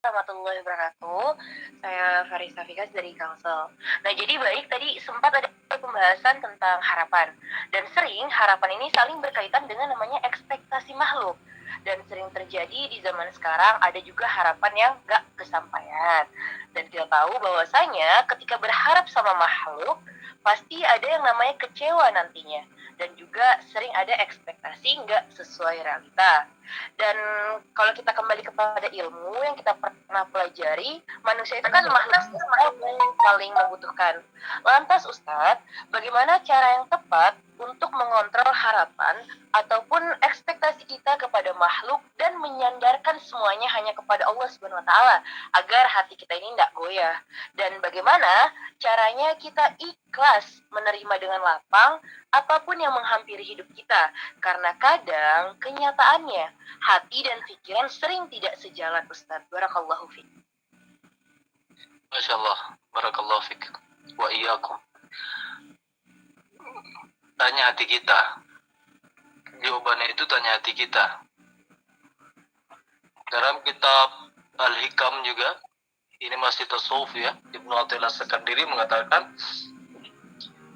Warahmatullahi wabarakatuh. Saya Farisa Fikas dari Kalsel. Nah, jadi baik tadi sempat ada pembahasan tentang harapan. Dan sering harapan ini saling berkaitan dengan namanya ekspektasi makhluk. Dan sering terjadi di zaman sekarang ada juga harapan yang gak kesampaian. Dan kita tahu bahwasanya ketika berharap sama makhluk, pasti ada yang namanya kecewa nantinya. Dan juga sering ada ekspektasi nggak sesuai realita. Dan kalau kita kembali kepada ilmu yang kita pernah pelajari, manusia itu kan makhluk sosial yang paling membutuhkan. Lantas Ustadz, bagaimana cara yang tepat untuk mengontrol harapan ataupun ekspektasi kita kepada makhluk dan menyandarkan semuanya hanya kepada Allah Subhanahu wa taala agar hati kita ini tidak goyah? Dan bagaimana caranya kita ikhlas menerima dengan lapang apapun yang menghampiri hidup kita? Karena kadang kenyataannya hati dan pikiran sering tidak sejalan, Ustadz. Barakallahu fiik. Masya Allah, barakallahu fiik wa iyyakum. Tanya hati kita. Jawabannya itu tanya hati kita. Dalam kitab Al-Hikam juga, ini masih tasawuf ya, Ibnu Athaillah Sekandiri mengatakan,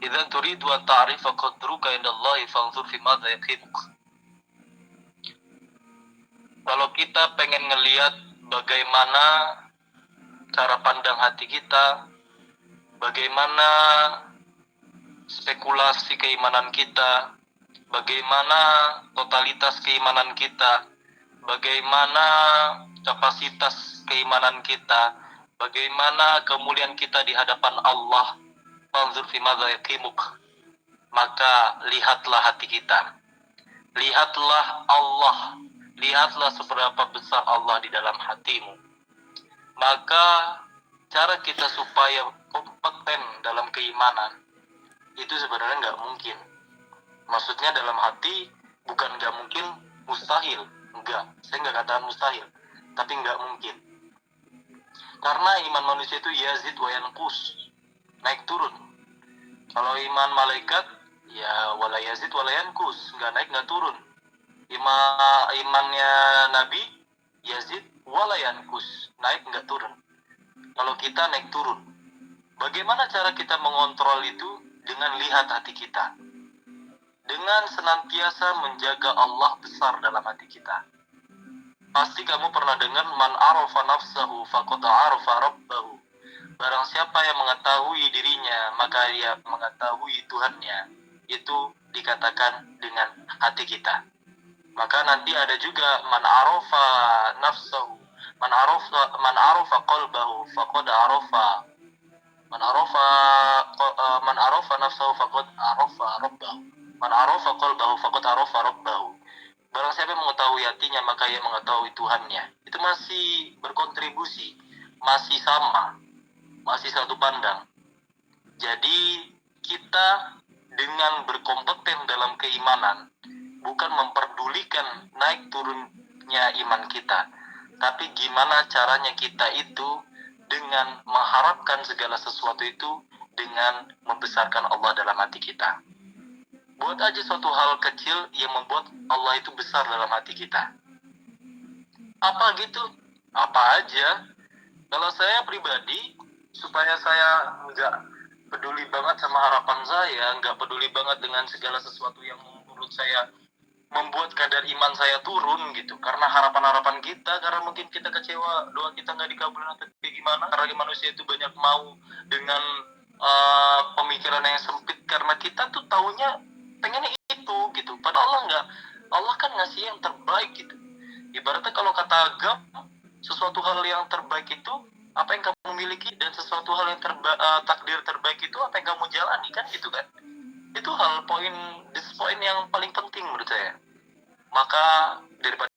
"Idza turidu an ta'rifa qadruka indallahi fanzur fi madza yaqimuk." Kalau kita pengen ngelihat bagaimana cara pandang hati kita, bagaimana spekulasi keimanan kita, bagaimana totalitas keimanan kita, bagaimana kapasitas keimanan kita, bagaimana kemuliaan kita di hadapan Allah. Fanzur fi madza yaqimuk. Maka lihatlah hati kita. Lihatlah Allah. Lihatlah seberapa besar Allah di dalam hatimu. Maka cara kita supaya kompeten dalam keimanan itu sebenarnya nggak mungkin. Maksudnya dalam hati bukan nggak mungkin, mustahil. Enggak, saya nggak katakan mustahil, tapi nggak mungkin. Karena iman manusia itu yazid wa yanqus, naik turun. Kalau iman malaikat, ya wala yazid wala yanqus, nggak naik nggak turun. Imannya Nabi, yazid wala yanqus, naik nggak turun. Kalau kita naik turun, bagaimana cara kita mengontrol itu? Dengan lihat hati kita, dengan senantiasa menjaga Allah besar dalam hati kita. Pasti kamu pernah dengar man arafa nafsahu faqad arafa rabbahu. Barang siapa yang mengetahui dirinya, maka dia mengetahui Tuhannya. Itu dikatakan dengan hati kita. Maka nanti ada juga man arafa nafsahu, man arafa qalbahu faqad arafa. Man arafa nafsahu faqad arafa rabbahu. Man arafa qalbahu faqad arafa rabbahu. Barang siapa yang mengetahui hatinya, maka ia mengetahui Tuhannya. Itu masih berkontribusi, masih sama, masih satu pandang. Jadi kita dengan berkompeten dalam keimanan bukan memperdulikan naik turunnya iman kita, tapi gimana caranya kita itu dengan mengharapkan segala sesuatu itu dengan membesarkan Allah dalam hati kita. Buat aja suatu hal kecil yang membuat Allah itu besar dalam hati kita. Apa gitu? Apa aja? Kalau saya pribadi, supaya saya nggak peduli banget sama harapan saya, nggak peduli banget dengan segala sesuatu yang menurut saya membuat kadar iman saya turun gitu, karena harapan-harapan kita, karena mungkin kita kecewa doa kita nggak dikabulin atau kayak gimana, karena manusia itu banyak mau dengan pemikiran yang sempit, karena kita tuh taunya pengennya itu gitu, padahal Allah nggak. Allah kan ngasih yang terbaik gitu. Ibaratnya kalau kata agam, sesuatu hal yang terbaik itu apa yang kamu miliki, dan sesuatu hal yang takdir terbaik itu apa yang kamu jalani, kan gitu kan. Itu hal poin yang paling penting menurut saya. Maka daripada